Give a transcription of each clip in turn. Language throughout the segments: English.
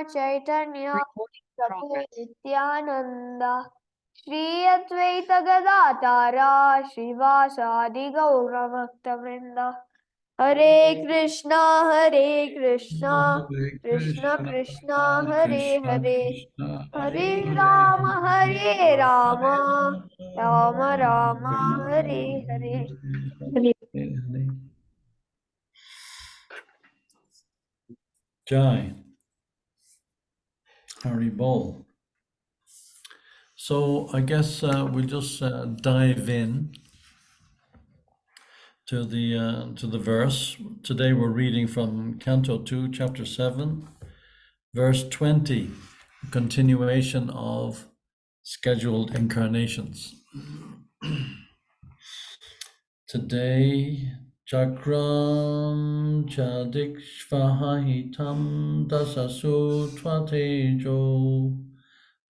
Chaitanya Prabhu Nityananda Shri Advaita Gadatara Srivasadi Gauravakta Hare Krishna Krishna Krishna Hare Hare Hare Rama Rama Rama Hare Hare. Jai Haribol. So I guess we'll just dive in to the verse. Today we're reading from Canto 2, Chapter 7, verse 20, a continuation of scheduled incarnations. Today, Chakram Chadikshvahitam Dasasu Tvatejo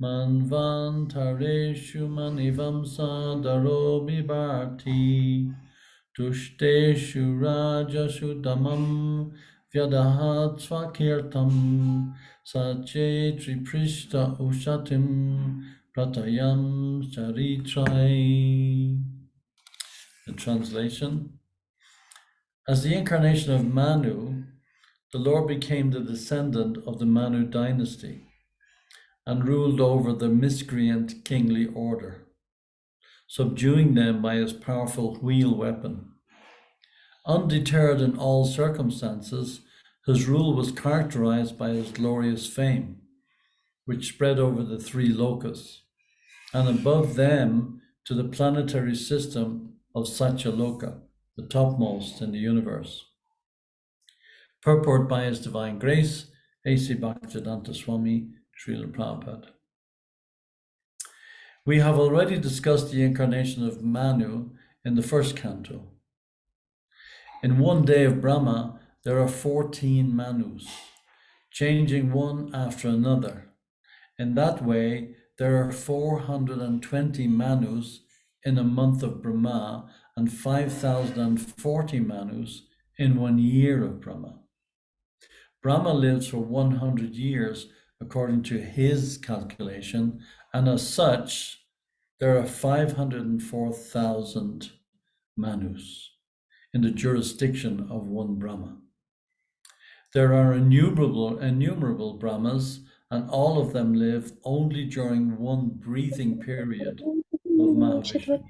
Manvantareshu Manivam Sadaro Bibharti Tushteshu Rajashu Damam Vyadahat Svakirtam Sache Triprishta Ushatim Pratayam Charitrai. The translation: as the incarnation of Manu, the Lord became the descendant of the Manu dynasty and ruled over the miscreant kingly order, subduing them by his powerful wheel weapon. Undeterred in all circumstances, his rule was characterized by his glorious fame, which spread over the three lokas, and above them to the planetary system of Satyaloka, the topmost in the universe. Purport by His Divine Grace, A.C. Bhaktivedanta Swami, Srila Prabhupada. We have already discussed the incarnation of Manu in the first canto. In one day of Brahma, there are 14 Manus, changing one after another. In that way, there are 420 Manus in a month of Brahma and 5,040 Manus in 1 year of Brahma. Brahma lives for 100 years according to his calculation, and as such, there are 504,000 Manus in the jurisdiction of one Brahma. There are innumerable Brahmas, and all of them live only during one breathing period of Mahavishnu.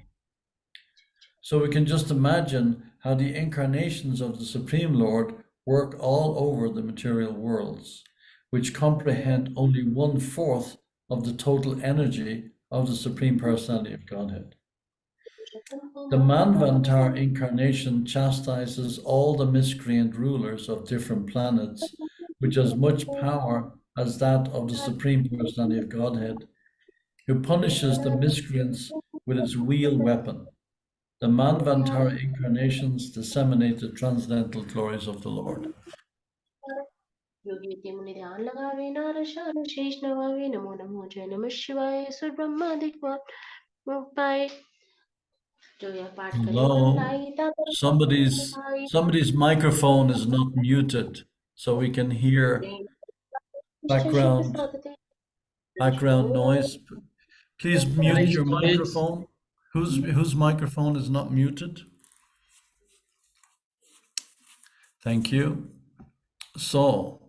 So we can just imagine how the incarnations of the Supreme Lord work all over the material worlds, which comprehend only 1/4 of the total energy of the Supreme Personality of Godhead. The Manvantar incarnation chastises all the miscreant rulers of different planets with as much power as that of the Supreme Personality of Godhead, who punishes the miscreants with its wheel weapon. The Manvantar incarnations disseminate the transcendental glories of the Lord. Hello. Somebody's microphone is not muted, so we can hear background noise. Please mute your microphone. Whose microphone is not muted? Thank you. So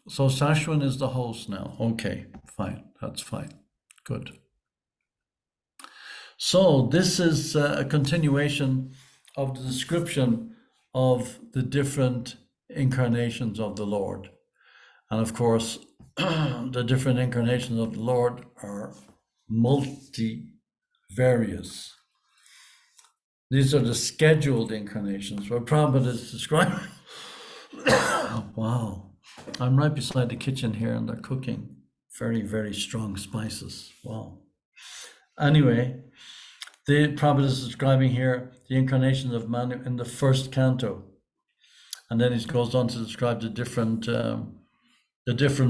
Sashwin is the host now. Okay, fine. That's fine. Good. So this is a continuation of the description of the different incarnations of the Lord. And of course, the different incarnations of the Lord are multivarious. These are the scheduled incarnations where Prabhupada is describing. Wow. I'm right beside the kitchen here and they're cooking very, very strong spices. Wow. Anyway, the Prabhupada is describing here the incarnations of Manu in the first canto. And then he goes on to describe the different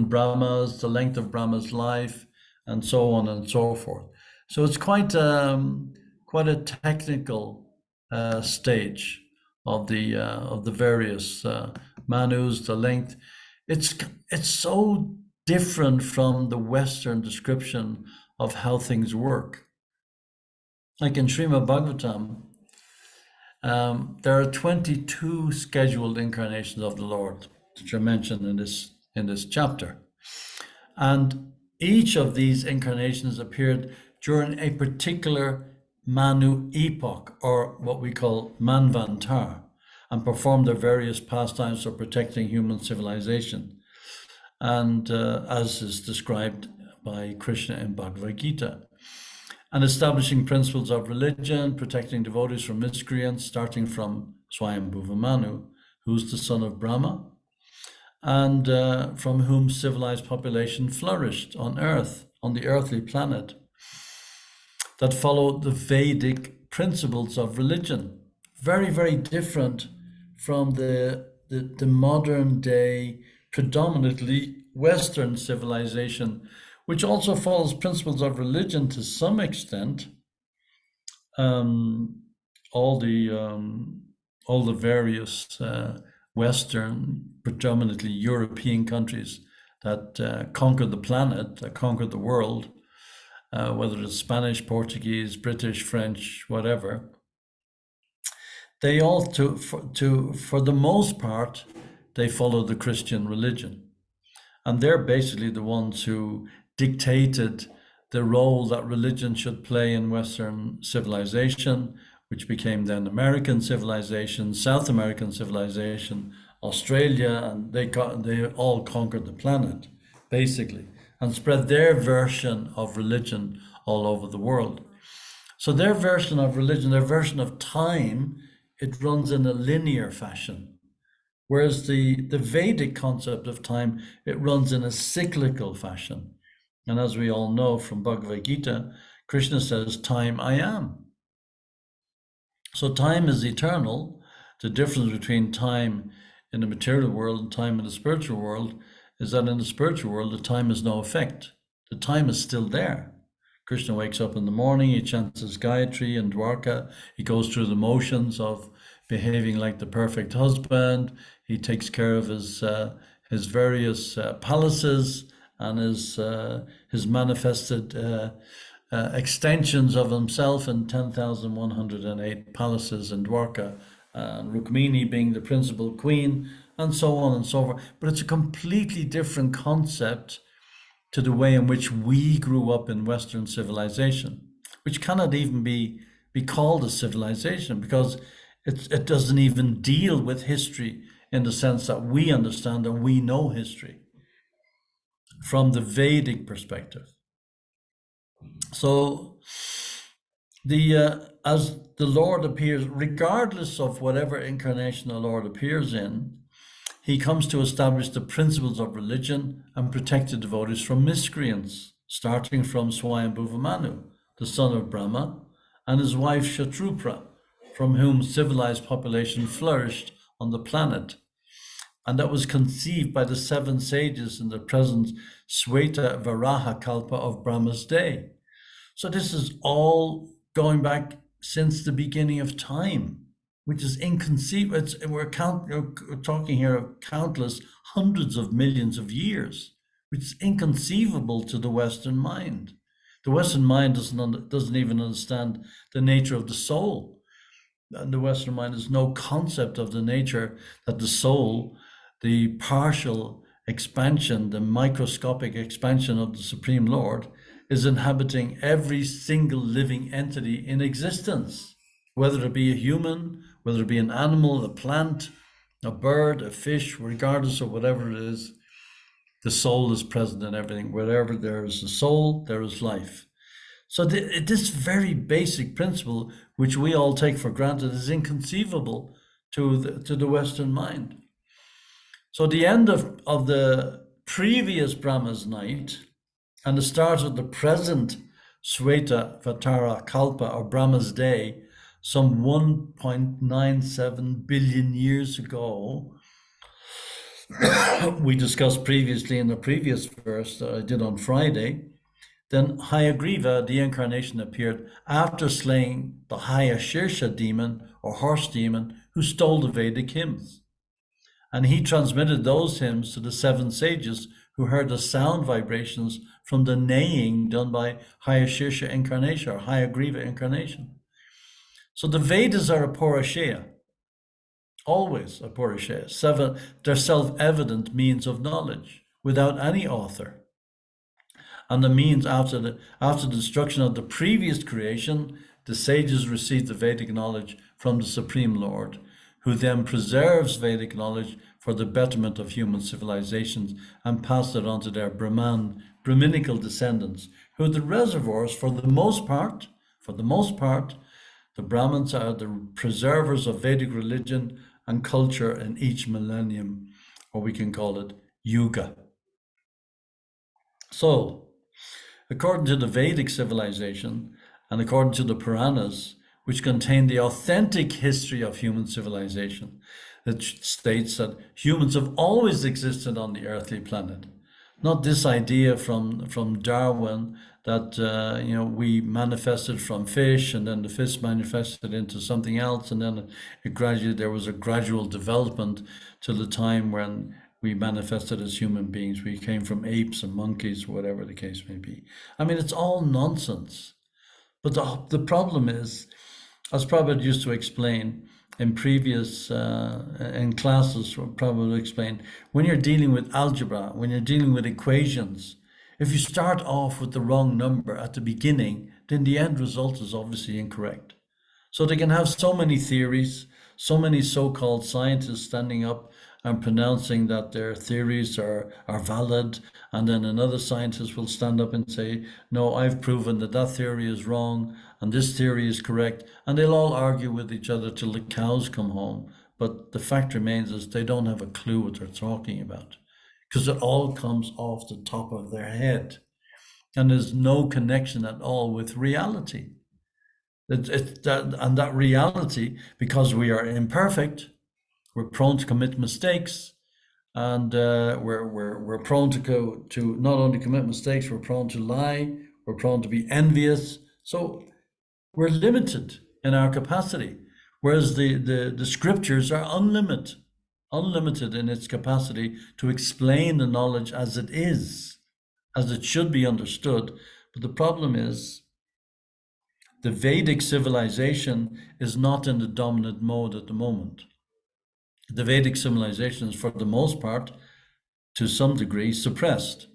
Brahmas, the length of Brahma's life, and so on and so forth. So it's quite a technical stage of the various Manus, the length. it's so different from the Western description of how things work. Like in Srimad Bhagavatam, there are 22 scheduled incarnations of the Lord, which are mentioned in this chapter. And each of these incarnations appeared during a particular Manu epoch, or what we call Manvantar, and performed their various pastimes for protecting human civilization, and as is described by Krishna in Bhagavad Gita, and establishing principles of religion, protecting devotees from miscreants, starting from Swayambhuva Manu, who's the son of Brahma, and from whom civilized population flourished on Earth, on the earthly planet, that followed the Vedic principles of religion. Very, very different from the modern day, predominantly Western civilization, which also follows principles of religion to some extent. All the various Western, predominantly European countries that conquered the planet, that conquered the world, whether it's Spanish, Portuguese, British, French, whatever, they all, for the most part, they follow the Christian religion. And they're basically the ones who dictated the role that religion should play in Western civilization, which became then American civilization, South American civilization, Australia, and they all conquered the planet, basically, and spread their version of religion all over the world. So their version of religion, their version of time, it runs in a linear fashion. Whereas the Vedic concept of time, it runs in a cyclical fashion. And as we all know from Bhagavad Gita, Krishna says, time I am. So time is eternal. The difference between time in the material world and time in the spiritual world is that in the spiritual world, the time has no effect. The time is still there. Krishna wakes up in the morning, he chants his Gayatri in Dwarka, he goes through the motions of behaving like the perfect husband, he takes care of his various palaces and his manifested extensions of himself in 10,108 palaces in Dwarka, and Rukmini being the principal queen, and so on and so forth. But it's a completely different concept to the way in which we grew up in Western civilization, which cannot even be called a civilization because it doesn't even deal with history in the sense that we understand and we know history from the Vedic perspective. So as the Lord appears, regardless of whatever incarnation the Lord appears in, he comes to establish the principles of religion and protect the devotees from miscreants, starting from Swayambhuva Manu, the son of Brahma, and his wife Kshatrupra, from whom civilized population flourished on the planet. And that was conceived by the 7 sages in the present Sweta Varaha Kalpa of Brahma's day. So this is all going back since the beginning of time, which is inconceivable. We're talking here of countless hundreds of millions of years, which is inconceivable to the Western mind. The Western mind doesn't even understand the nature of the soul. And the Western mind has no concept of the nature that the soul, the partial expansion, the microscopic expansion of the Supreme Lord, is inhabiting every single living entity in existence, whether it be a human, whether it be an animal, a plant, a bird, a fish, regardless of whatever it is, the soul is present in everything. Wherever there is a soul, there is life. So this very basic principle, which we all take for granted, is inconceivable to the Western mind. So the end of the previous Brahma's night and the start of the present Sweta Vatara Kalpa, or Brahma's day, some 1.97 billion years ago, we discussed previously in the previous verse that I did on Friday, then Hayagriva, the incarnation, appeared after slaying the Hayashirsha demon, or horse demon, who stole the Vedic hymns. And he transmitted those hymns to the 7 sages who heard the sound vibrations from the neighing done by Hayashirsha incarnation or Hayagriva incarnation. So the Vedas are a Purusheya, always a Purusheya. 7, they're self-evident means of knowledge without any author. And the means after the destruction of the previous creation, the sages received the Vedic knowledge from the Supreme Lord, who then preserves Vedic knowledge for the betterment of human civilizations and passed it on to their Brahminical descendants, who are the reservoirs for the most part, the Brahmins are the preservers of Vedic religion and culture in each millennium, or we can call it Yuga. So, according to the Vedic civilization and according to the Puranas, which contain the authentic history of human civilization, it states that humans have always existed on the earthly planet. Not this idea from Darwin that we manifested from fish and then the fish manifested into something else, and then there was a gradual development till the time when we manifested as human beings. We came from apes and monkeys, whatever the case may be. I mean, it's all nonsense. But the problem is, as Prabhupada used to explain in previous, in classes, Prabhupada would explain, when you're dealing with algebra, when you're dealing with equations, if you start off with the wrong number at the beginning, then the end result is obviously incorrect. So they can have so many theories, so many so-called scientists standing up and pronouncing that their theories are valid, and then another scientist will stand up and say, no, I've proven that theory is wrong and this theory is correct, and they'll all argue with each other till the cows come home. But the fact remains is they don't have a clue what they're talking about, because it all comes off the top of their head and there's no connection at all with reality. And that reality, because we are imperfect, we're prone to commit mistakes, and we're prone to not only commit mistakes, we're prone to lie, we're prone to be envious. So we're limited in our capacity, whereas the scriptures are unlimited in its capacity to explain the knowledge as it is, as it should be understood. But the problem is, the Vedic civilization is not in the dominant mode at the moment. The Vedic civilization is, for the most part, to some degree, suppressed.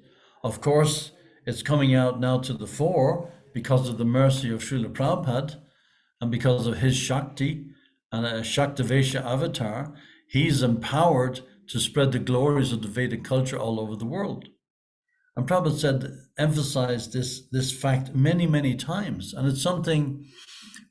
Of course, it's coming out now to the fore because of the mercy of Srila Prabhupada and because of his Shakti and a Shaktivesha avatar. He's empowered to spread the glories of the Vedic culture all over the world. And Prabhupada emphasized this fact many, many times. And it's something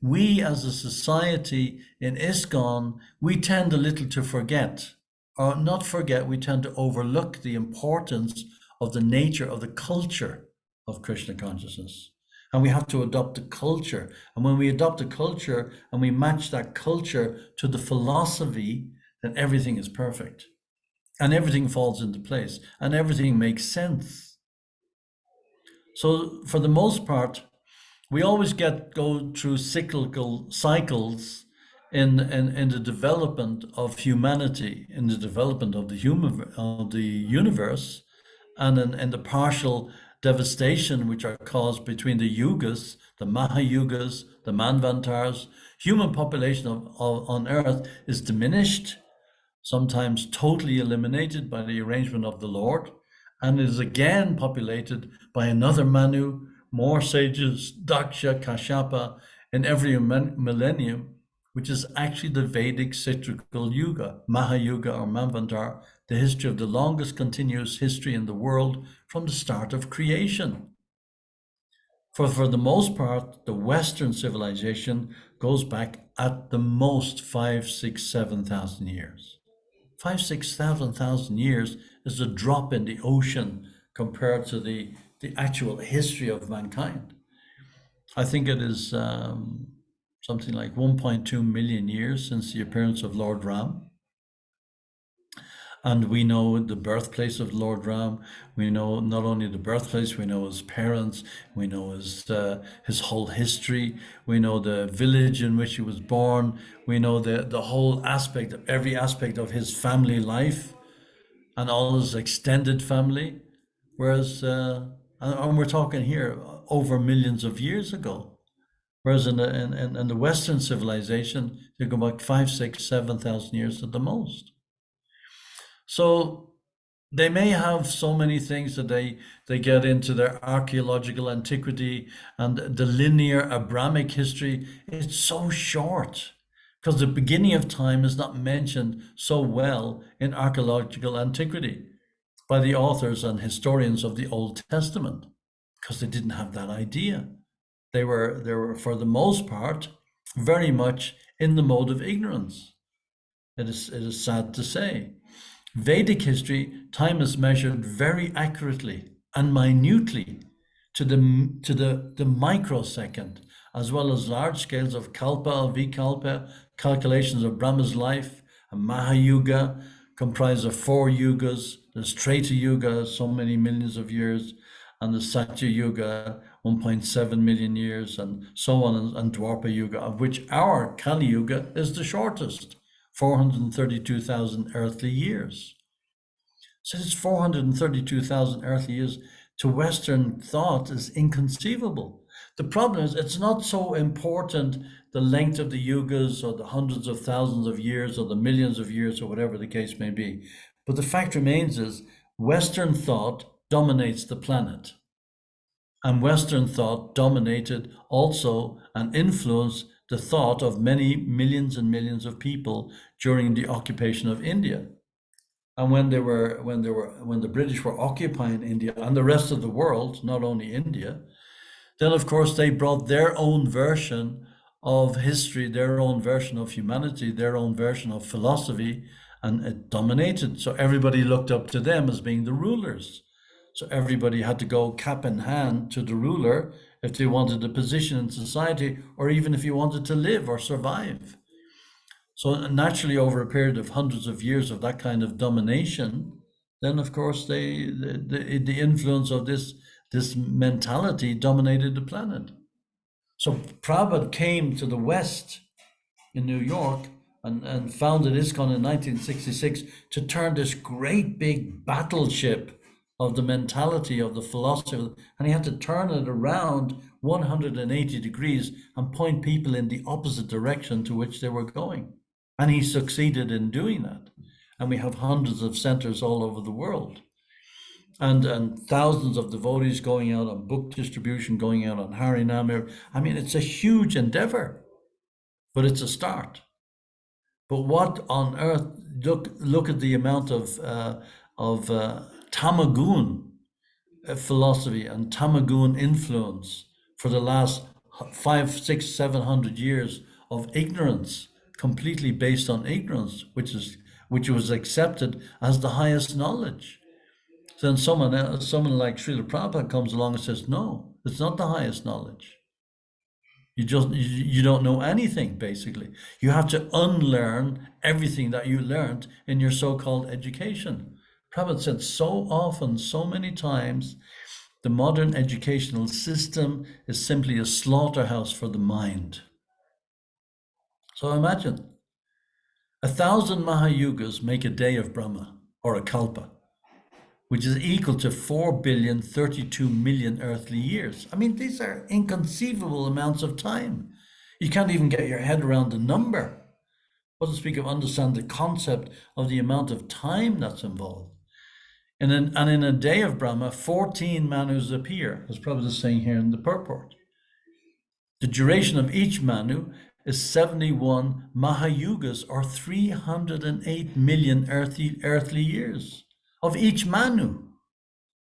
we as a society in ISKCON, we tend a little to forget, or not forget, we tend to overlook the importance of the nature of the culture of Krishna consciousness. And we have to adopt the culture. And when we adopt the culture and we match that culture to the philosophy, then everything is perfect. And everything falls into place and everything makes sense. So for the most part, we always go through cyclical cycles in the development of humanity, in the development of the universe, and in the partial devastation which are caused between the yugas, the Mahayugas, the Manvantars. Human population on Earth is diminished, sometimes totally eliminated by the arrangement of the Lord, and is again populated by another Manu, more sages, Daksha, Kashyapa, in every millennium, which is actually the Vedic cyclical yuga, Mahayuga or Manvantar, the history of the longest continuous history in the world from the start of creation. For the most part, the Western civilization goes back at the most 5, 6, 7,000 years. 5, 6,000 years is a drop in the ocean compared to the actual history of mankind. I think it is something like 1.2 million years since the appearance of Lord Ram. And we know the birthplace of Lord Ram. We know not only the birthplace, we know his parents, we know his whole history, we know the village in which he was born, we know the whole aspect, every aspect of his family life and all his extended family. Whereas, and we're talking here over millions of years ago. Whereas in the Western civilization, you go back 5, 6, 7,000 years at the most. So they may have so many things that they get into their archaeological antiquity and the linear Abrahamic history. It's so short because the beginning of time is not mentioned so well in archaeological antiquity by the authors and historians of the Old Testament because they didn't have that idea. They were for the most part very much in the mode of ignorance. It is sad to say. Vedic history, time is measured very accurately and minutely to the microsecond, as well as large scales of kalpa, vikalpa, calculations of Brahma's life, a Mahayuga comprised of 4 yugas. There's Treta Yuga, so many millions of years, and the Satya Yuga, 1.7 million years, and so on, and Dwapara Yuga, of which our Kali Yuga is the shortest, 432,000 earthly years. So it's 432,000 earthly years to Western thought is inconceivable. The problem is it's not so important the length of the yugas or the hundreds of thousands of years or the millions of years or whatever the case may be. But the fact remains is Western thought dominates the planet. And Western thought dominated also and influenced the thought of many millions and millions of people during the occupation of India. And when the British were occupying India and the rest of the world, not only India, then of course they brought their own version of history, their own version of humanity, their own version of philosophy, and it dominated. So everybody looked up to them as being the rulers. So everybody had to go cap in hand to the ruler if they wanted a position in society, or even if you wanted to live or survive. So naturally, over a period of hundreds of years of that kind of domination, then of course the influence of this mentality dominated the planet. So Prabhupada came to the West in New York and founded ISKCON in 1966 to turn this great big battleship of the mentality of the philosophy, and he had to turn it around 180 degrees and point people in the opposite direction to which they were going. And he succeeded in doing that. And we have hundreds of centers all over the world. And thousands of devotees going out on book distribution, going out on Harinam. I mean, it's a huge endeavor, but it's a start. But what on earth, look at the amount of Tamagun philosophy and Tamagun influence for the last 5, 6, 700 years of ignorance, completely based on ignorance, which was accepted as the highest knowledge. Then someone like Srila Prabhupada comes along and says, no, it's not the highest knowledge. You don't know anything, basically. You have to unlearn everything that you learned in your so-called education. Prabhupada said so often, so many times, the modern educational system is simply a slaughterhouse for the mind. So imagine, 1,000 Mahayugas make a day of Brahma, or a Kalpa, which is equal to 4,032,000,000 earthly years. I mean, these are inconceivable amounts of time. You can't even get your head around the number. What to speak of understand the concept of the amount of time that's involved. And in a day of Brahma, 14 Manus appear, as Prabhupada is saying here in the purport. The duration of each Manu is 71 Mahayugas, or 308 million earthly years of each Manu.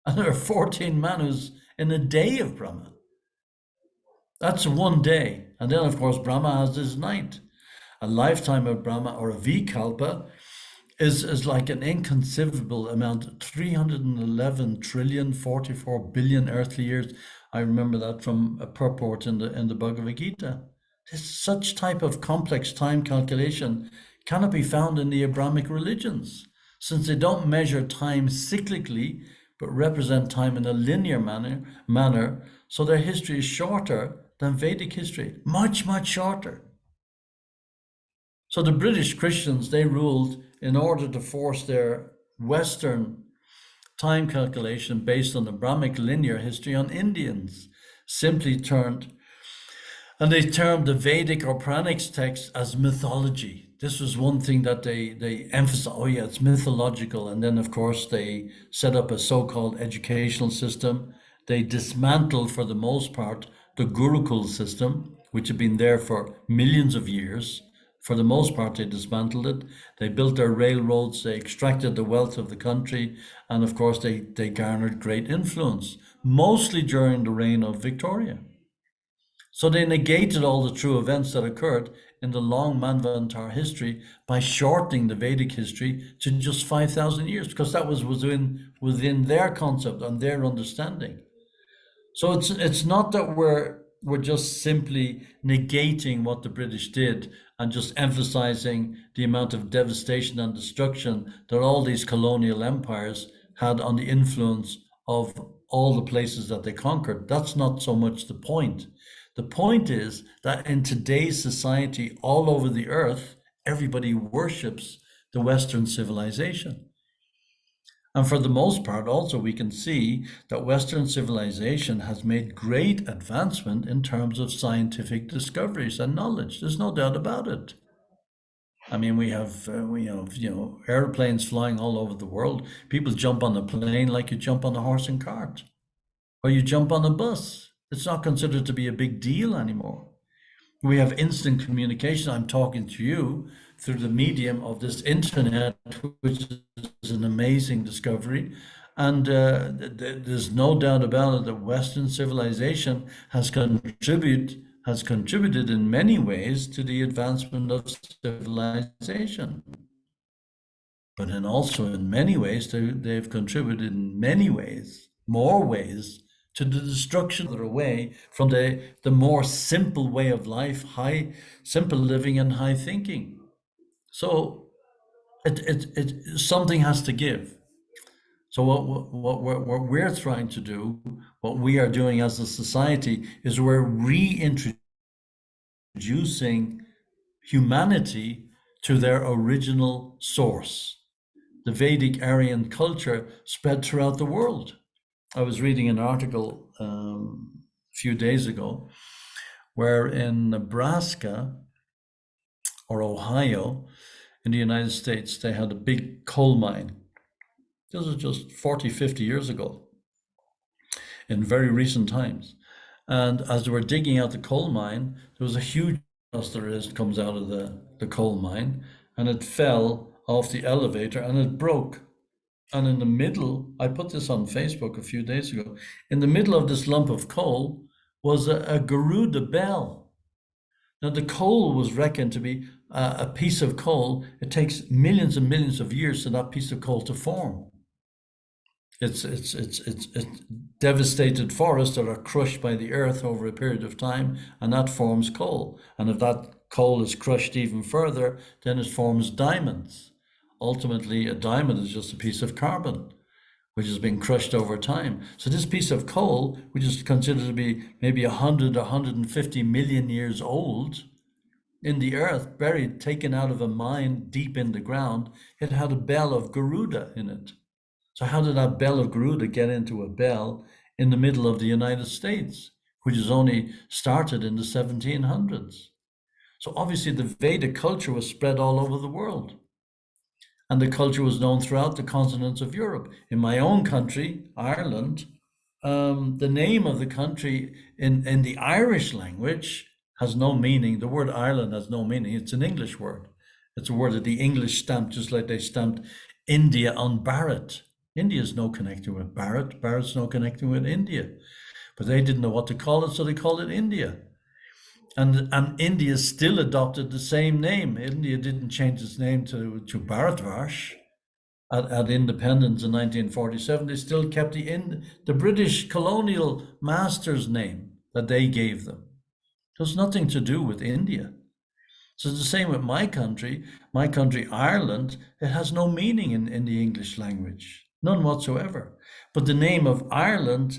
And there are 14 Manus in a day of Brahma. That's one day. And then, of course, Brahma has his night. A lifetime of Brahma, or a Vikalpa, is like an inconceivable amount, 311 trillion, 44 billion earthly years. I remember that from a purport in the Bhagavad Gita. Such type of complex time calculation cannot be found in the Abrahamic religions. since they don't measure time cyclically, but represent time in a linear manner, so their history is shorter than Vedic history, much, much shorter. So the British Christians, they ruled in order to force their Western time calculation based on the Brahmic linear history on Indians, they termed the Vedic or Puranic text as mythology. This was one thing that they emphasized. Oh yeah, it's mythological. And then of course they set up a so-called educational system. They dismantled, for the most part, the Gurukul system, which had been there for millions of years. For the most part, they dismantled it. They built their railroads, they extracted the wealth of the country, and of course they garnered great influence, mostly during the reign of Victoria. So they negated all the true events that occurred in the long Manvantar history by shortening the Vedic history to just 5,000 years, because that was within their concept and their understanding. So it's not that we're just simply negating what the British did and just emphasizing the amount of devastation and destruction that all these colonial empires had on the influence of all the places that they conquered. That's not so much the point. The point is that in today's society, all over the earth, everybody worships the Western civilization. And for the most part, also, we can see that Western civilization has made great advancement in terms of scientific discoveries and knowledge. There's no doubt about it. I mean, we have airplanes flying all over the world. People jump on a plane like you jump on a horse and cart, or you jump on a bus. It's not considered to be a big deal anymore. We have instant communication. I'm talking to you through the medium of this internet, which is an amazing discovery. And there's no doubt about it that Western civilization has contributed in many ways to the advancement of civilization. But then also in many ways, they've contributed in many ways, more ways, to the destruction away from the more simple way of life, simple living and high thinking. So something has to give. So what we're trying to do, what we are doing as a society, is we're reintroducing humanity to their original source. The Vedic Aryan culture spread throughout the world. I was reading an article a few days ago where in Nebraska or Ohio in the United States, they had a big coal mine. This was just 40, 50 years ago, in very recent times. And as they were digging out the coal mine, there was a huge dust that comes out of the coal mine, and it fell off the elevator and it broke. And in the middle, I put this on Facebook a few days ago, in the middle of this lump of coal was a Garuda bell. Now, the coal was reckoned to be a piece of coal. It takes millions and millions of years for that piece of coal to form. It's devastated forests that are crushed by the earth over a period of time, and that forms coal. And if that coal is crushed even further, then it forms diamonds. Ultimately, a diamond is just a piece of carbon, which has been crushed over time. So this piece of coal, which is considered to be maybe 100 or 150 million years old, in the earth, buried, taken out of a mine deep in the ground, it had a bell of Garuda in it. So how did that bell of Garuda get into a bell in the middle of the United States, which is only started in the 1700s? So obviously the Vedic culture was spread all over the world. And the culture was known throughout the continents of Europe. In my own country, Ireland, the name of the country in the Irish language has no meaning. The word Ireland has no meaning. It's an English word. It's a word that the English stamped, just like they stamped India on Bharat. India's no connection with Bharat. Bharat's no connection with India. But they didn't know what to call it, so they called it India. And India still adopted the same name. India didn't change its name to Bharatvarsh at independence in 1947. They still kept the British colonial master's name that they gave them. It has nothing to do with India. So it's the same with my country. My country, Ireland, it has no meaning in the English language, none whatsoever. But the name of Ireland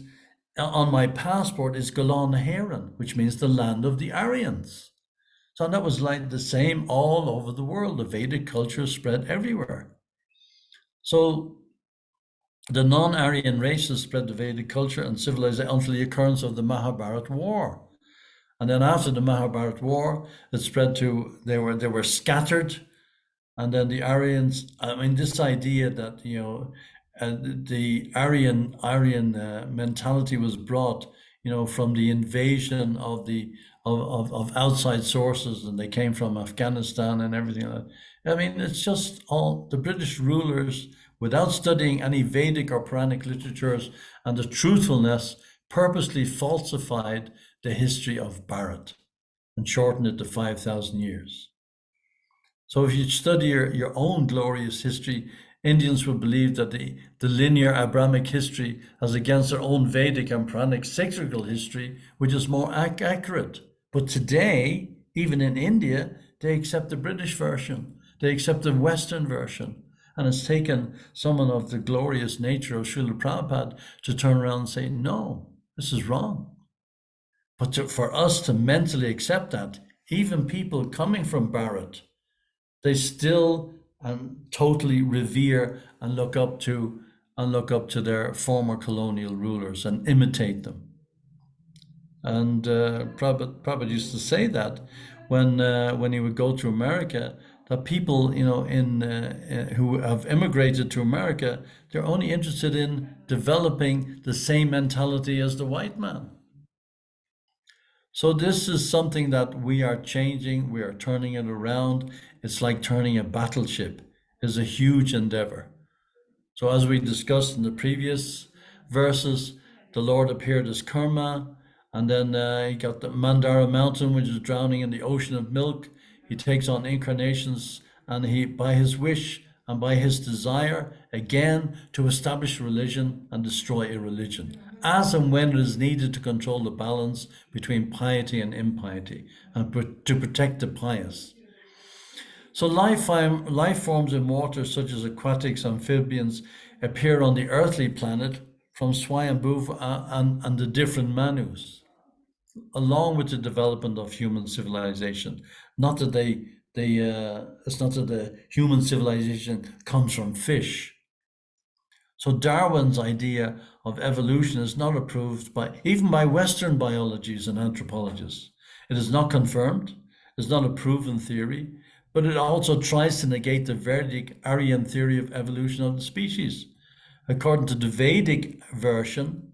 on my passport is Golan Heron, which means the land of the Aryans. So that was like the same all over the world. The Vedic culture spread everywhere. So the non-Aryan races spread the Vedic culture and civilization until the occurrence of the Mahabharata War. And then after the Mahabharata War, it spread to they were scattered, and then the Aryans. I mean, this idea that the Aryan mentality was brought, from the invasion of of outside sources, and they came from Afghanistan and everything like that. I mean, it's just all the British rulers, without studying any Vedic or Puranic literatures and the truthfulness, purposely falsified the history of Bharat and shortened it to 5,000 years. So if you study your own glorious history, Indians would believe that the linear Abrahamic history as against their own Vedic and Puranic cyclical history, which is more accurate. But today, even in India, they accept the British version. They accept the Western version. And it's taken someone of the glorious nature of Srila Prabhupada to turn around and say, no, this is wrong. But for us to mentally accept that, even people coming from Bharat, they still totally revere and look up to their former colonial rulers and imitate them. And Prabhupada used to say that when he would go to America, that people who have immigrated to America, they're only interested in developing the same mentality as the white man. So this is something that we are changing, we are turning it around. It's like turning a battleship. It's a huge endeavor. So as we discussed in the previous verses, the Lord appeared as Karma, and then he got the Mandara mountain, which is drowning in the ocean of milk. He takes on incarnations, and he, by his wish and by his desire, again, to establish religion and destroy irreligion, as and when it is needed to control the balance between piety and impiety, and to protect the pious. So life forms in water, such as aquatics, amphibians, appear on the earthly planet from Swayambhuva and the different Manus, along with the development of human civilization. Not that it's not that the human civilization comes from fish. So Darwin's idea of evolution is not approved even by Western biologists and anthropologists. It is not confirmed, it's not a proven theory, but it also tries to negate the Vedic Aryan theory of evolution of the species. According to the Vedic version,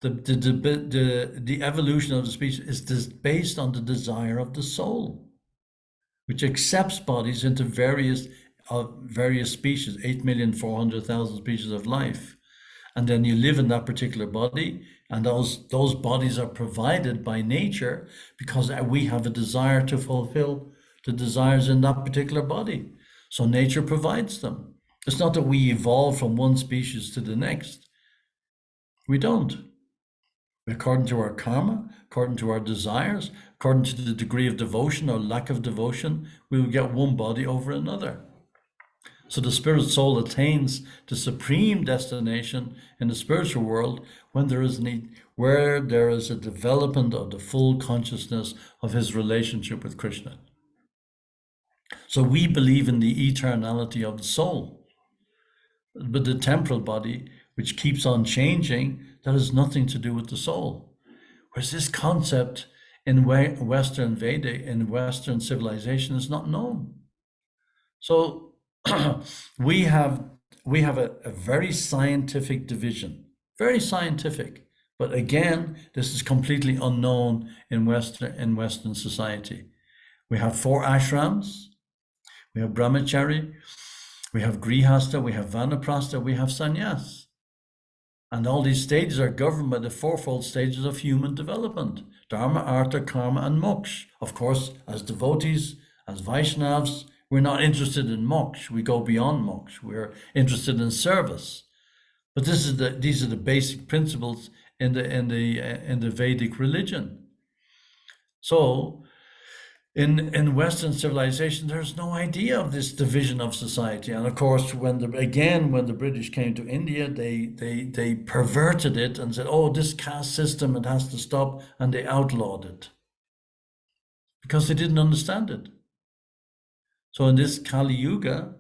the evolution of the species is based on the desire of the soul, which accepts bodies into various species, 8,400,000 species of life. And then you live in that particular body, and those bodies are provided by nature because we have a desire to fulfill the desires in that particular body. So nature provides them. It's not that we evolve from one species to the next. We don't. According to our karma, according to our desires, according to the degree of devotion or lack of devotion, we will get one body over another. So the spirit soul attains the supreme destination in the spiritual world when there is a development of the full consciousness of his relationship with Krishna. So we believe in the eternality of the soul, but the temporal body, which keeps on changing, that has nothing to do with the soul. Whereas this concept in Western Vedic, in Western civilization, is not known. So we have a very scientific division, very scientific. But again, this is completely unknown in Western society. We have 4 ashrams. We have brahmachari, we have grihastha, we have vanaprastha, we have sannyas. And all these stages are governed by the 4-fold stages of human development: dharma, artha, karma, and moksha. Of course, as devotees, as Vaishnavas, we're not interested in moksha. We go beyond moksha. We're interested in service. But these are the basic principles in the Vedic religion. So in Western civilization, there's no idea of this division of society. And of course, when the British came to India, they perverted it and said, "Oh, this caste system, it has to stop," and they outlawed it because they didn't understand it. So in this Kali Yuga,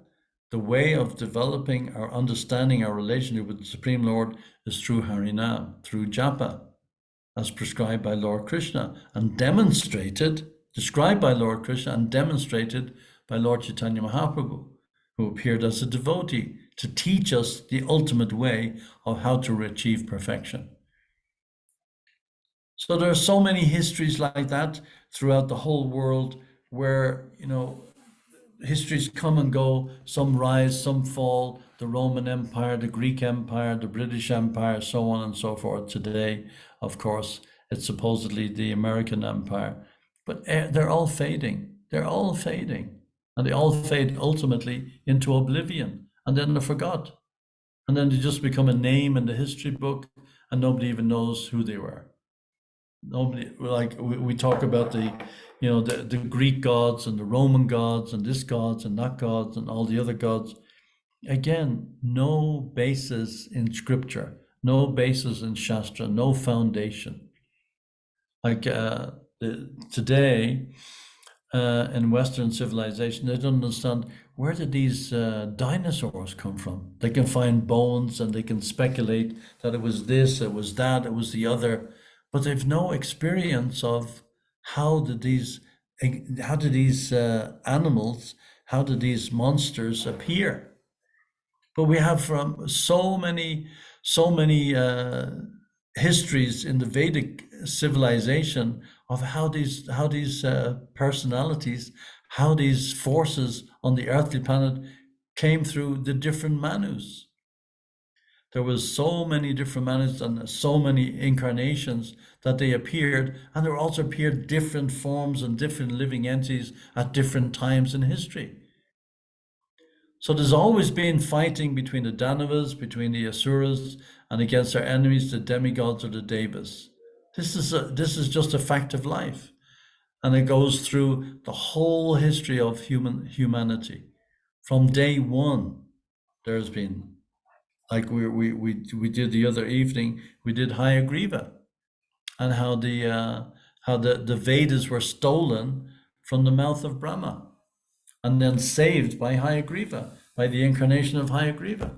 the way of developing our understanding, our relationship with the Supreme Lord is through Harinam, through Japa, as prescribed by Lord Krishna and described by Lord Krishna and demonstrated by Lord Chaitanya Mahaprabhu, who appeared as a devotee to teach us the ultimate way of how to achieve perfection. So there are so many histories like that throughout the whole world where, histories come and go, some rise, some fall, the Roman Empire, the Greek Empire, the British Empire, so on and so forth. Today, of course, it's supposedly the American Empire, but they're all fading. They're all fading. And they all fade ultimately into oblivion, and then they're forgot. And then they just become a name in the history book, and nobody even knows who they were. Nobody, like we talk about the Greek gods and the Roman gods and this gods and that gods and all the other gods. Again, no basis in scripture, no basis in Shastra, no foundation. Like today in Western civilization, they don't understand, where did these dinosaurs come from? They can find bones and they can speculate that it was this, it was that, it was the other, but they've no experience of how did these animals, how did these monsters appear? But we have from so many histories in the Vedic civilization of how these personalities, how these forces on the earthly planet came through the different manus. There was so many different manus and so many incarnations that they appeared, and there also appeared different forms and different living entities at different times in history. So there's always been fighting between the Danavas, between the Asuras, and against their enemies, the demigods or the Devas. This is just a fact of life, and it goes through the whole history of humanity. From day one, there's been, like we did the other evening, we did Hayagriva, and how the Vedas were stolen from the mouth of Brahma, and then saved by Hayagriva, by the incarnation of Hayagriva.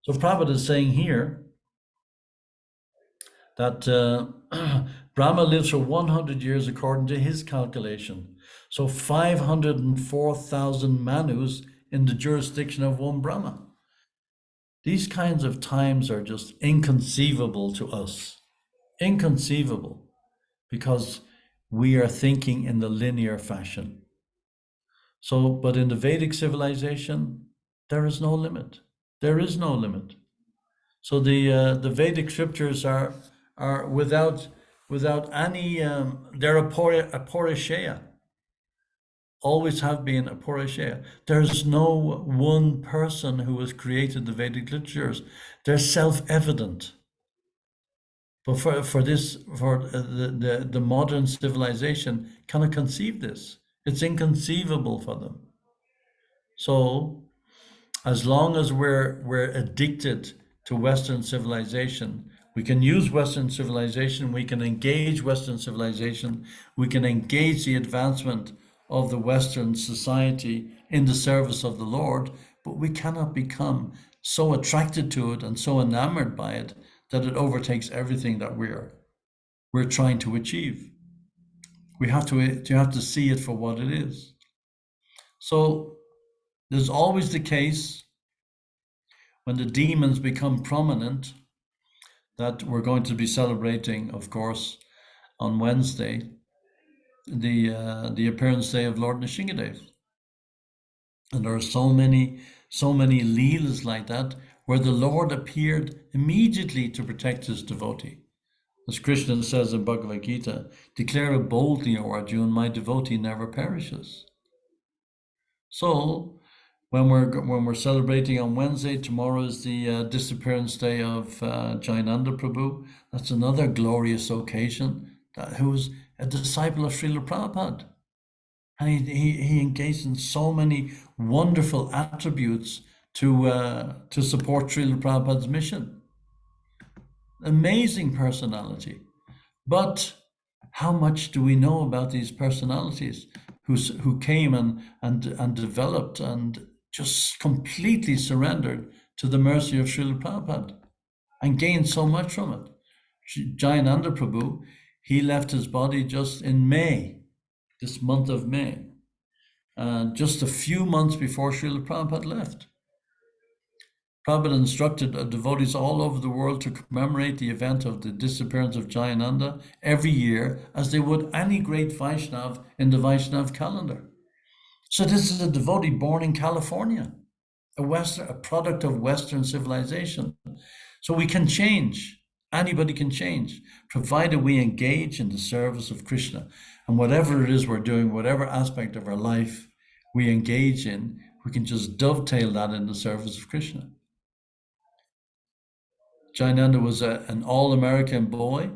So Prabhupada is saying here that Brahma lives for 100 years according to his calculation. So 504,000 Manus in the jurisdiction of one Brahma. These kinds of times are just inconceivable to us. Inconceivable, because we are thinking in the linear fashion. So, but in the Vedic civilization, there is no limit. There is no limit. So the Vedic scriptures are without any, they're a porishaya. Always have been a porishaya. There's no one person who has created the Vedic literatures. They're self-evident. But for the modern civilization cannot conceive this. It's inconceivable for them. So as long as we're addicted to Western civilization, we can use Western civilization, we can engage Western civilization, we can engage the advancement of the Western society in the service of the Lord, but we cannot become so attracted to it and so enamored by it that it overtakes everything that we're trying to achieve. You have to see it for what it is. So there's always the case when the demons become prominent, that we're going to be celebrating, of course, on Wednesday, the appearance day of Lord Nrsingadev. And there are so many leelas like that, where the Lord appeared immediately to protect his devotee. As Krishna says in Bhagavad Gita, declare it boldly, O Arjuna, my devotee never perishes. So when we're celebrating on Wednesday, tomorrow is the disappearance day of Jayananda Prabhu. That's another glorious occasion. Who was a disciple of Srila Prabhupada. And he engaged in so many wonderful attributes to support Srila Prabhupada's mission. Amazing personality. But how much do we know about these personalities who came and developed and just completely surrendered to the mercy of Srila Prabhupada and gained so much from it? Jayananda Prabhu, he left his body just in May, this month of May, just a few months before Srila Prabhupada left. Prabhupada instructed devotees all over the world to commemorate the event of the disappearance of Jayananda every year as they would any great Vaishnav in the Vaishnav calendar. So this is a devotee born in California, a product of Western civilization. So we can change. Anybody can change, provided we engage in the service of Krishna. And whatever it is we're doing, whatever aspect of our life we engage in, we can just dovetail that in the service of Krishna. Jayananda was an all-American boy,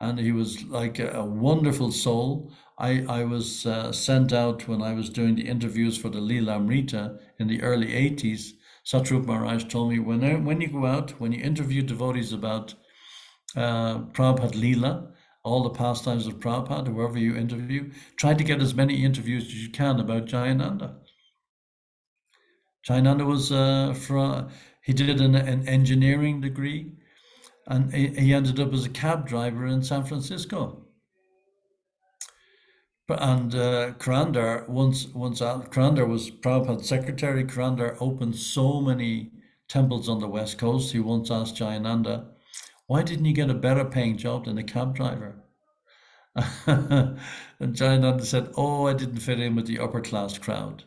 and he was like a wonderful soul. I was sent out when I was doing the interviews for the Leela Amrita in the early 80s. Satrup Maharaj told me, when you go out, when you interview devotees about Prabhupada Leela, all the pastimes of Prabhupada, whoever you interview, try to get as many interviews as you can about Jayananda. Jayananda was he did an engineering degree, and he ended up as a cab driver in San Francisco. And Kurandar, Kurandar was Prabhupada's secretary. Kurandar opened so many temples on the West Coast. He once asked Jayananda, why didn't you get a better paying job than a cab driver? And Jayananda said, oh, I didn't fit in with the upper class crowd.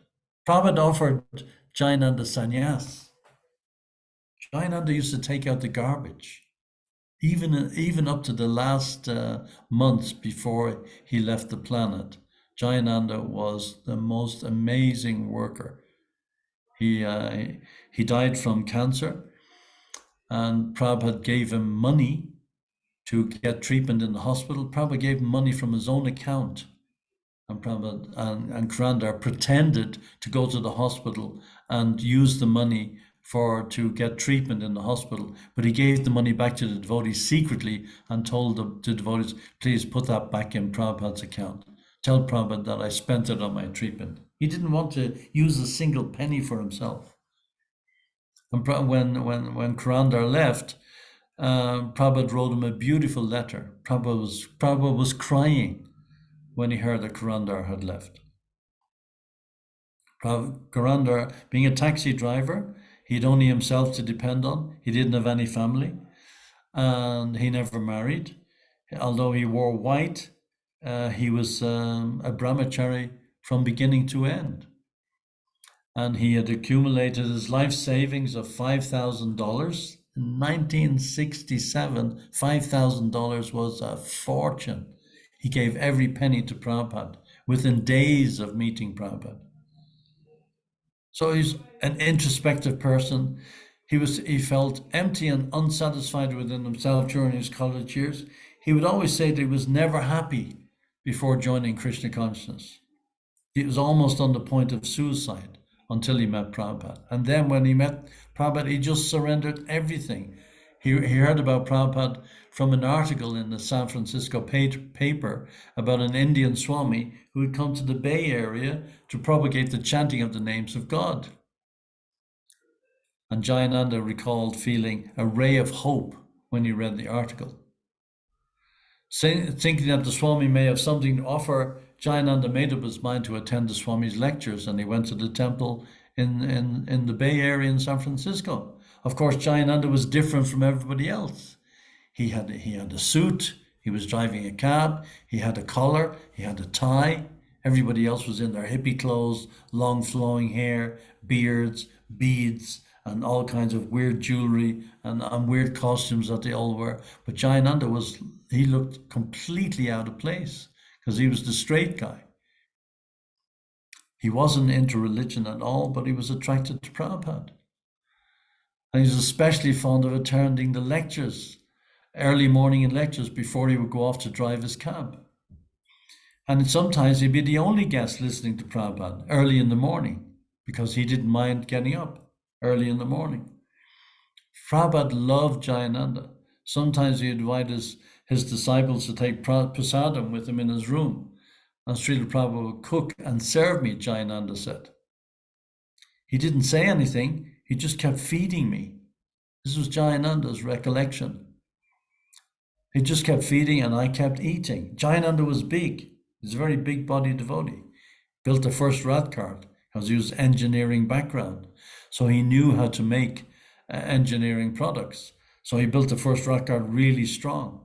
Prabhupada offered Jayananda sannyas. Jayananda used to take out the garbage. Even up to the last months before he left the planet, Jayananda was the most amazing worker. He died from cancer, and Prabhupada gave him money to get treatment in the hospital. Prabhupada gave him money from his own account, and Prabhupada and Kurandar pretended to go to the hospital and use the money to get treatment in the hospital, but he gave the money back to the devotees secretly and told the devotees, please put that back in Prabhupada's account. Tell Prabhupada that I spent it on my treatment. He didn't want to use a single penny for himself. And when Kurandar left, Prabhupada wrote him a beautiful letter. Prabhupada was crying when he heard that Kurandar had left. Kurandar, being a taxi driver, he had only himself to depend on. He didn't have any family, and he never married. Although he wore white, he was a brahmachari from beginning to end. And he had accumulated his life savings of $5,000. In 1967, $5,000 was a fortune. He gave every penny to Prabhupada within days of meeting Prabhupada. So he's an introspective person. He felt empty and unsatisfied within himself during his college years. He would always say that he was never happy before joining Krishna consciousness. He was almost on the point of suicide until he met Prabhupada. And then when he met Prabhupada, he just surrendered everything. He heard about Prabhupada from an article in the San Francisco paper about an Indian Swami who had come to the Bay Area to propagate the chanting of the names of God. And Jayananda recalled feeling a ray of hope when he read the article. Thinking that the Swami may have something to offer, Jayananda made up his mind to attend the Swami's lectures, and he went to the temple in the Bay Area in San Francisco. Of course, Jayananda was different from everybody else. He had a suit, he was driving a cab, he had a collar, he had a tie. Everybody else was in their hippie clothes, long flowing hair, beards, beads, and all kinds of weird jewelry and weird costumes that they all wear. But Jayananda he looked completely out of place because he was the straight guy. He wasn't into religion at all, but he was attracted to Prabhupada. And he was especially fond of attending the lectures, early morning lectures before he would go off to drive his cab. And sometimes he'd be the only guest listening to Prabhupada early in the morning because he didn't mind getting up early in the morning. Prabhupada loved Jayananda. Sometimes he invited his disciples to take prasadam with him in his room. And Srila Prabhupada would cook and serve me, Jayananda said. He didn't say anything, he just kept feeding me. This was Jayananda's recollection. He just kept feeding and I kept eating. Jayananda was big. He's a very big-bodied devotee. Built the first rat cart because he was engineering background. So he knew how to make engineering products. So he built the first rat cart really strong.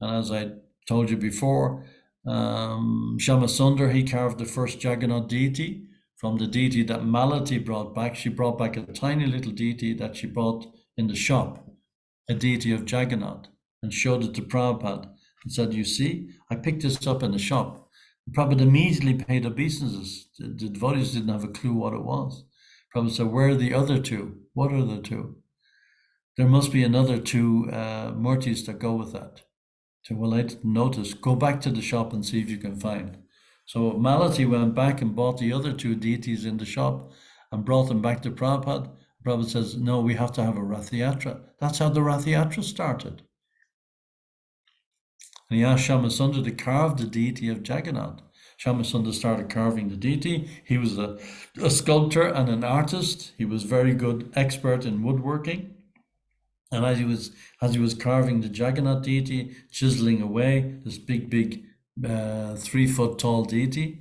And as I told you before, Shama Sundar, he carved the first Jagannath deity from the deity that Malati brought back. She brought back a tiny little deity that she bought in the shop, a deity of Jagannath, and showed it to Prabhupada and said, you see, I picked this up in the shop. Prabhupada immediately paid obeisances. The devotees didn't have a clue what it was. Prabhupada said, where are the other two? What are the two? There must be another two murtis that go with that. So, well, I didn't notice. Go back to the shop and see if you can find. So Malati went back and bought the other two deities in the shop and brought them back to Prabhupada. Prabhupada says, no, we have to have a Rath Yatra. That's how the Rath Yatra started. And he asked Shamasundar to carve the deity of Jagannath. Shamasundar started carving the deity. He was a sculptor and an artist. He was very good expert in woodworking. And as he was carving the Jagannath deity, chiseling away this big 3-foot tall deity,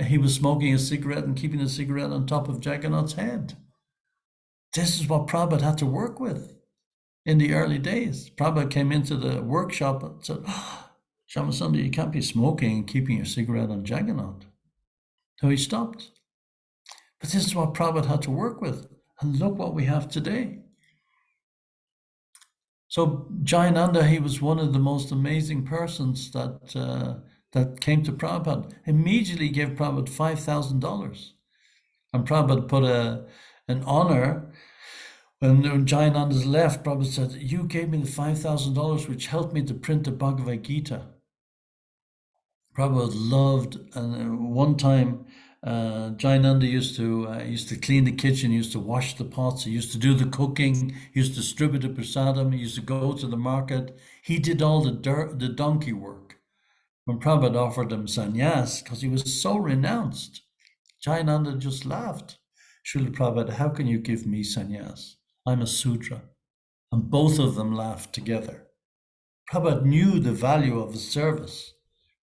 he was smoking a cigarette and keeping a cigarette on top of Jagannath's head. This is what Prabhupada had to work with in the early days. Prabhupada came into the workshop and said, Shamasundar, you can't be smoking and keeping your cigarette on Jagannath. So he stopped. But this is what Prabhupada had to work with. And look what we have today. So Jayananda, he was one of the most amazing persons that came to Prabhupada. Immediately gave Prabhupada $5,000. And Prabhupada put an honor. When Jayananda's left, Prabhupada said, you gave me the $5,000 which helped me to print the Bhagavad Gita. Prabhupada loved, and one time Jayananda used to clean the kitchen, he used to wash the pots, he used to do the cooking, he used to distribute the prasadam, he used to go to the market. He did all the donkey work. When Prabhupada offered him sannyas, because he was so renounced, Jayananda just laughed. Srila Prabhupada, how can you give me sannyas? I'm a Sudra. And both of them laughed together. Prabhupada knew the value of his service.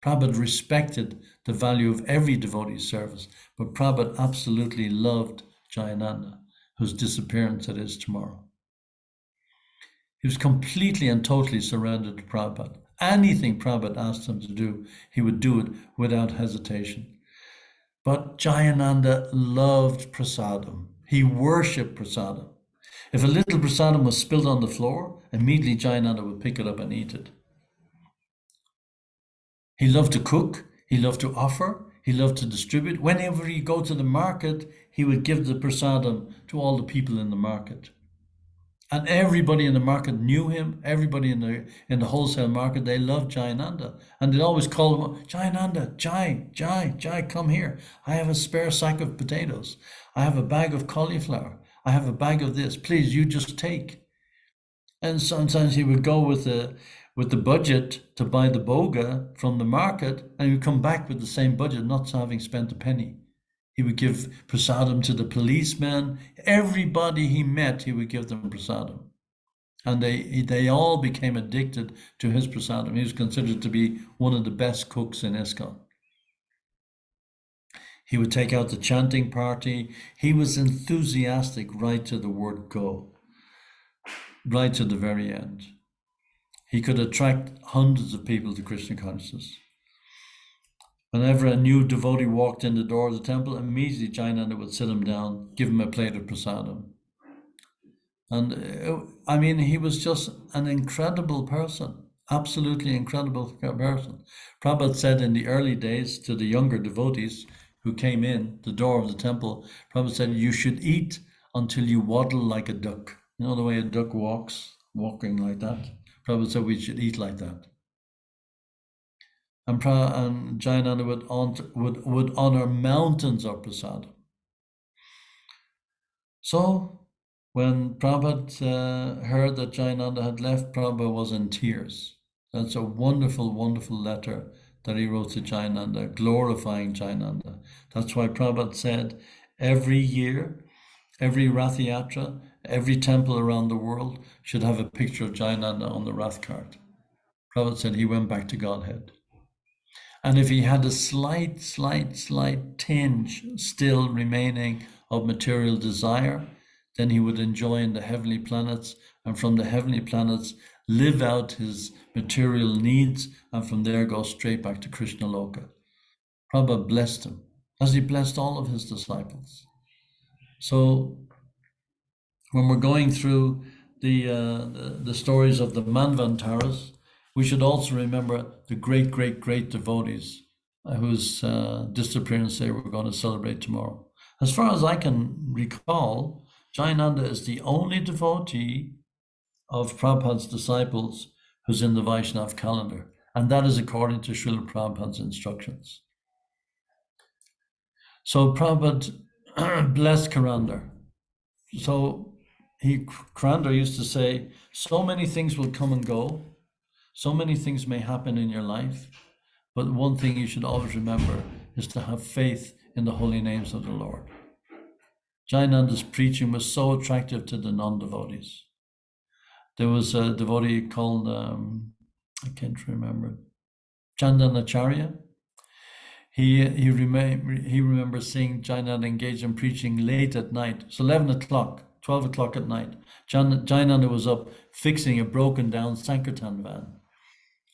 Prabhupada respected the value of every devotee's service, but Prabhupada absolutely loved Jayananda, whose disappearance it is tomorrow. He was completely and totally surrendered to Prabhupada. Anything Prabhupada asked him to do, he would do it without hesitation. But Jayananda loved prasadam. He worshipped prasadam. If a little prasadam was spilled on the floor, immediately Jayananda would pick it up and eat it. He loved to cook, he loved to offer, he loved to distribute. Whenever he'd go to the market, he would give the prasadam to all the people in the market. And everybody in the market knew him, everybody in the wholesale market, they loved Jayananda. And they'd always call him, Jayananda, Jai, come here. I have a spare sack of potatoes. I have a bag of cauliflower. I have a bag of this. Please, you just take. And sometimes he would go with the budget to buy the boga from the market, and he would come back with the same budget, not having spent a penny. He would give prasadam to the policemen. Everybody he met, he would give them prasadam. And they all became addicted to his prasadam. He was considered to be one of the best cooks in ISKCON. He would take out the chanting party. He was enthusiastic right to the word go, right to the very end. He could attract hundreds of people to Krishna consciousness. Whenever a new devotee walked in the door of the temple, immediately Jayananda would sit him down, give him a plate of prasadam. And he was just an incredible person, absolutely incredible person. Prabhupada said in the early days to the younger devotees who came in the door of the temple, Prabhupada said, you should eat until you waddle like a duck. You know the way a duck walks, walking like that? Prabhupada said we should eat like that. and Jayananda would honor mountains of prasadam. So when Prabhupada heard that Jayananda had left, Prabhupada was in tears. That's a wonderful, wonderful letter that he wrote to Jayananda, glorifying Jayananda. That's why Prabhupada said every year, every Rath Yatra, every temple around the world should have a picture of Jayananda on the Rath cart. Prabhupada said he went back to Godhead. And if he had a slight tinge still remaining of material desire, then he would enjoy in the heavenly planets, and from the heavenly planets live out his material needs, and from there go straight back to Krishna Loka. Prabhupada blessed him, as he blessed all of his disciples. So when we're going through the stories of the Manvantaras, we should also remember the great devotees whose disappearance day we're going to celebrate tomorrow. As far as I can recall, Jayananda is the only devotee of Prabhupada's disciples who's in the Vaishnav calendar, and that is according to Srila Prabhupada's instructions. So Prabhupada blessed Karandar. So Karandar used to say, so many things will come and go, so many things may happen in your life, but one thing you should always remember is to have faith in the holy names of the Lord. Jayananda's preaching was so attractive to the non-devotees. There was a devotee called, I can't remember, Chandanacharya. He remembers seeing Jayananda engage in preaching late at night. It's 11 o'clock, 12 o'clock at night. Jayananda was up fixing a broken down Sankirtan van.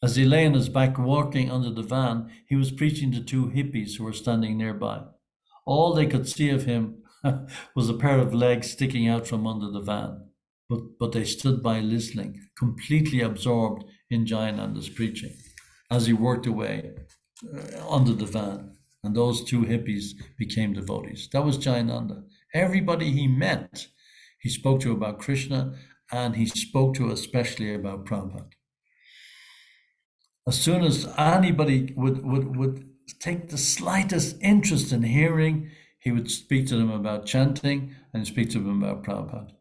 As he lay on his back walking under the van, he was preaching to two hippies who were standing nearby. All they could see of him was a pair of legs sticking out from under the van. But they stood by listening, completely absorbed in Jayananda's preaching as he worked away under the van. And those two hippies became devotees. That was Jayananda. Everybody he met, he spoke to about Krishna, and he spoke to especially about Prabhupada. As soon as anybody would take the slightest interest in hearing, he would speak to them about chanting and speak to them about Prabhupada.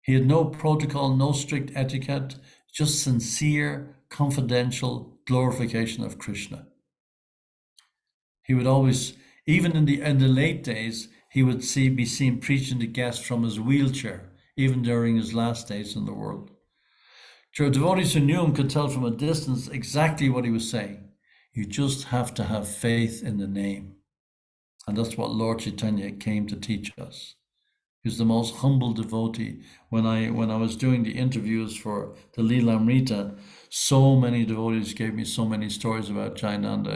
He had no protocol, no strict etiquette, just sincere, confidential glorification of Krishna. He would always, even in the late days, he would be seen preaching to guests from his wheelchair, even during his last days in the world. Devotees who knew him could tell from a distance exactly what he was saying. You just have to have faith in the name. And that's what Lord Chaitanya came to teach us. He was the most humble devotee. When I was doing the interviews for the Lilamrita, so many devotees gave me so many stories about Jayananda.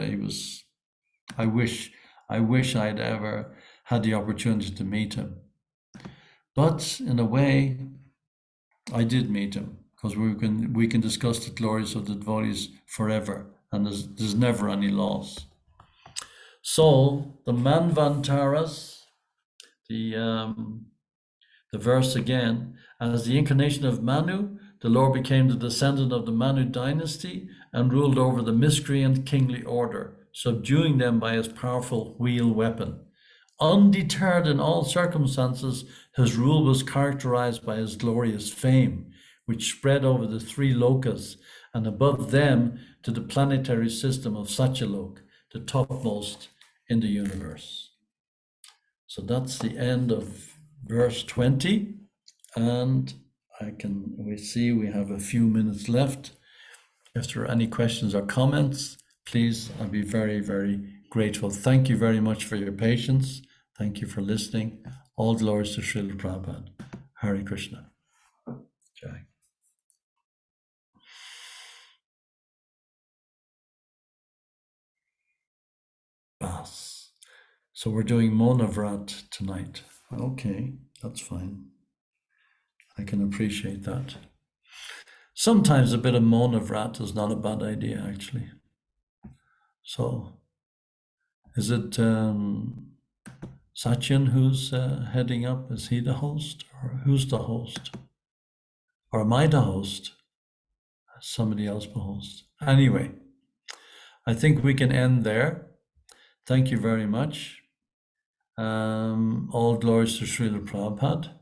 I wish I'd ever had the opportunity to meet him. But in a way, I did meet him, because we can discuss the glories of the devotees forever, and there's never any loss. So the Manvantaras, the verse again, as the incarnation of Manu, the Lord became the descendant of the Manu dynasty and ruled over the miscreant kingly order, subduing them by his powerful wheel weapon. Undeterred in all circumstances, his rule was characterized by his glorious fame, which spread over the three lokas and above them to the planetary system of Satyalok, the topmost in the universe. So that's the end of verse 20, and we see we have a few minutes left. If there are any questions or comments, please, I'd be very, very grateful. Thank you very much for your patience. Thank you for listening. All glories to Srila Prabhupada. Hare Krishna. Jai. Bas. So we're doing Monavrat tonight. Okay, that's fine. I can appreciate that. Sometimes a bit of Monavrat is not a bad idea, actually. So, is it Sachin who's heading up? Is he the host, or who's the host? Or am I the host? Somebody else the host. Anyway, I think we can end there. Thank you very much. All glories to Srila Prabhupada.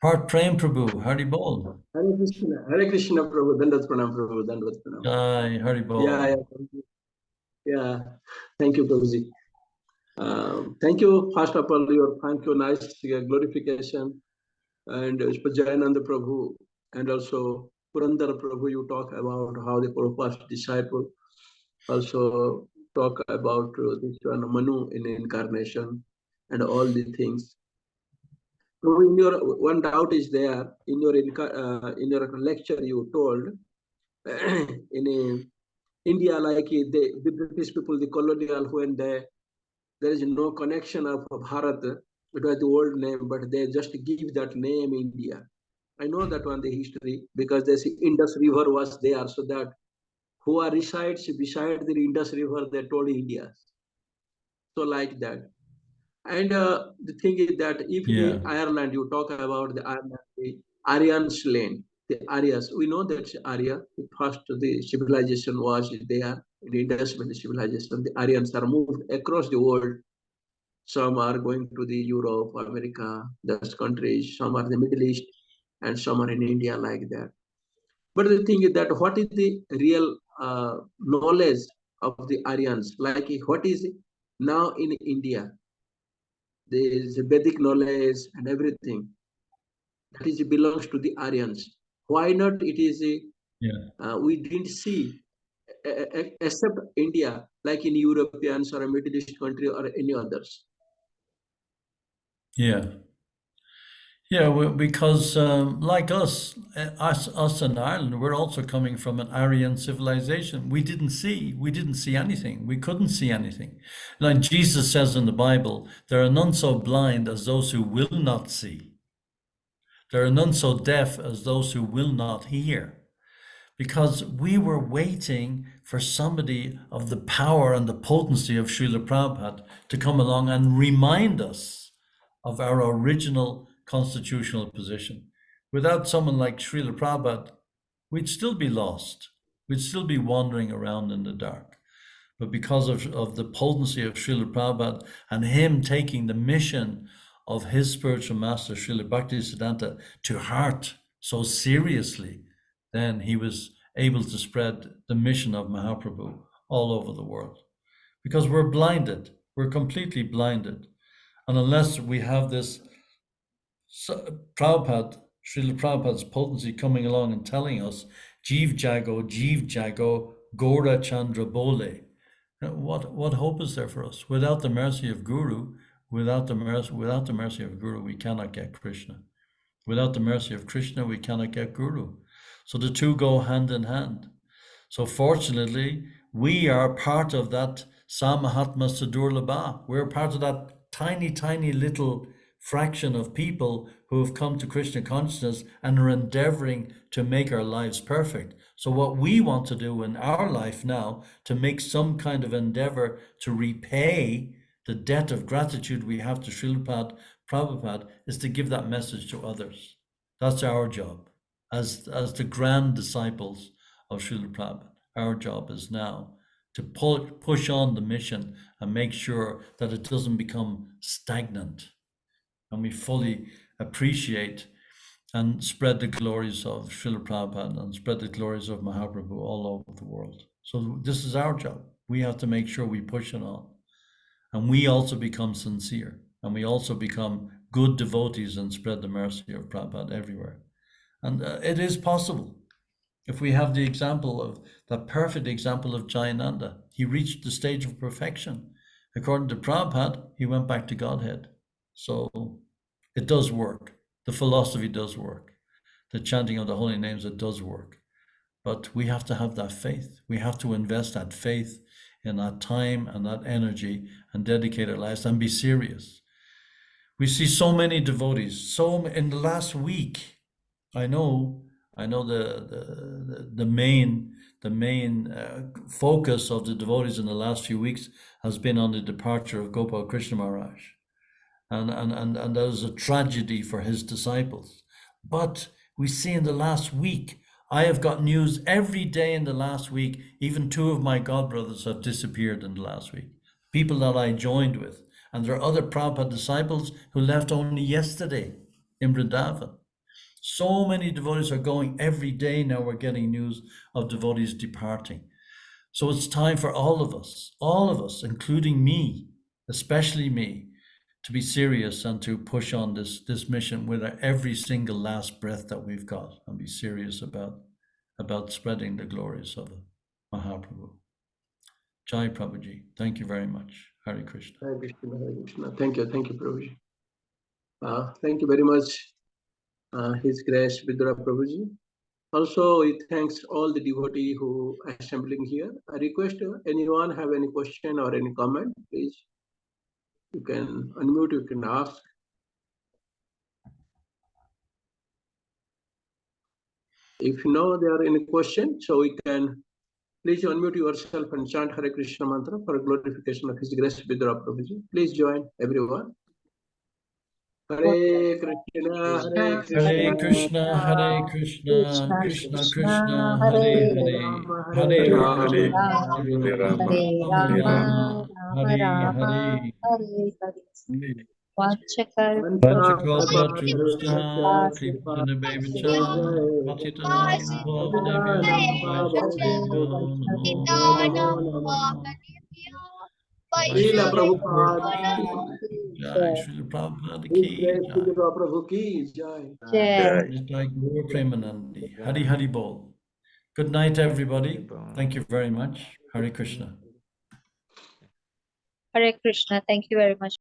Part Prem Prabhu, Hari Bol. Hare Krishna, Prabhu. Dandat Pranam, Prabhu. Dandat Pranam. Jai Hari Bol. Yeah. Thank you. Yeah. Thank you, Prabhuji. Thank you, first of all, thank you, nice glorification, and Jayananda Prabhu, and also Purandara Prabhu. You talk about how the Prabhupada's disciple also talk about this one Manu in incarnation and all the things. So in your one doubt is there in your lecture you told in India, like the British people, the colonial, when there is no connection of Bharat, it was the old name, but they just give that name India. I know that one, the history, because this Indus River was there, so that who are resides beside the Indus River, they told India. So like that. And the thing is that if the Ireland, you talk about the Ireland, the Aryan's land, the Aryas, we know that Arya, the first the civilization was there, the Indus Valley civilization. The Aryans are moved across the world. Some are going to the Europe, America, those countries. Some are the Middle East, and some are in India like that. But the thing is that what is the real knowledge of the Aryans? Like what is now in India? There is Vedic knowledge and everything that is belongs to the Aryans. Why not? It is we didn't see except India, like in Europeans or a Middle East country or any others. Well, because like us in Ireland, we're also coming from an Aryan civilization. We didn't see anything. We couldn't see anything. Like Jesus says in the Bible, there are none so blind as those who will not see. There are none so deaf as those who will not hear. Because we were waiting for somebody of the power and the potency of Srila Prabhupada to come along and remind us of our original constitutional position. Without someone like Srila Prabhupada, we'd still be lost. We'd still be wandering around in the dark. But because of the potency of Srila Prabhupada and him taking the mission of his spiritual master, Srila Bhaktisiddhanta, to heart so seriously, then he was able to spread the mission of Mahaprabhu all over the world. Because we're blinded. We're completely blinded. And unless we have this Srila Prabhupada's potency coming along and telling us, Jeev Jago, Gora Chandra Bole. What hope is there for us? Without the mercy of Guru, without the mercy of Guru, we cannot get Krishna. Without the mercy of Krishna, we cannot get Guru. So the two go hand in hand. So fortunately, we are part of that Samahatma Sadurlabha. We're part of that tiny, tiny little fraction of people who have come to Krishna consciousness and are endeavoring to make our lives perfect. So what we want to do in our life now, to make some kind of endeavor to repay the debt of gratitude we have to Srila Prabhupada, is to give that message to others. That's our job. As the grand disciples of Srila Prabhupada, our job is now to push on the mission and make sure that it doesn't become stagnant, and we fully appreciate and spread the glories of Srila Prabhupada and spread the glories of Mahaprabhu all over the world. So this is our job. We have to make sure we push it on. And we also become sincere. And we also become good devotees and spread the mercy of Prabhupada everywhere. And it is possible. If we have the example of, that perfect example of Jayananda, he reached the stage of perfection. According to Prabhupada, he went back to Godhead. So it does work. The philosophy does work. The chanting of the holy names, it does work. But we have to have that faith. We have to invest that faith in that time and that energy and dedicate our lives and be serious. We see so many devotees. In the last week, I know the main focus of the devotees in the last few weeks has been on the departure of Gopal Krishna Maharaj. And that is a tragedy for his disciples. But we see in the last week I have got news every day in the last week. Even 2 of my godbrothers have disappeared in the last week. People that I joined with. And there are other Prabhupada disciples who left only yesterday in Vrindavan. So many devotees are going every day now. We're getting news of devotees departing. So it's time for all of us, including me, especially me, to be serious and to push on this mission with every single last breath that we've got, and be serious about spreading the glories of Mahaprabhu. Jai Prabhuji, thank you very much. Hare Krishna. Hare Krishna, Hare Krishna. Thank you, Prabhuji. Thank you very much, His Grace Vidura Prabhuji. Also, he thanks all the devotees who are assembling here. I request anyone have any question or any comment, please. You can unmute, you can ask. If you know there are any question, so we can please unmute yourself and chant Hare Krishna mantra for glorification of His Grace Vidura Prabhuji. Please join everyone. Hare Krishna, Hare Hare Krishna, Krishna, Hare Krishna, Krishna Krishna, Hare Hare Hare, Rama, Hare Hare Rama, Rama, Hare Rama, Rama Hare Hare. Vanchakalpataruscha, Kripajanabhavacha, Patitanam Bhavanebhyo, Vaishnavebhyo, Namo Namaha. Srila Prabhupada Jai Srila Prabhupada His ki Grace Jai. Vidura Prabhu ki Jai. Nitai Guru Premanandi. Hari Hari Bol. Good night, everybody. Thank you very much. Hare Krishna. Hare Krishna. Thank you very much.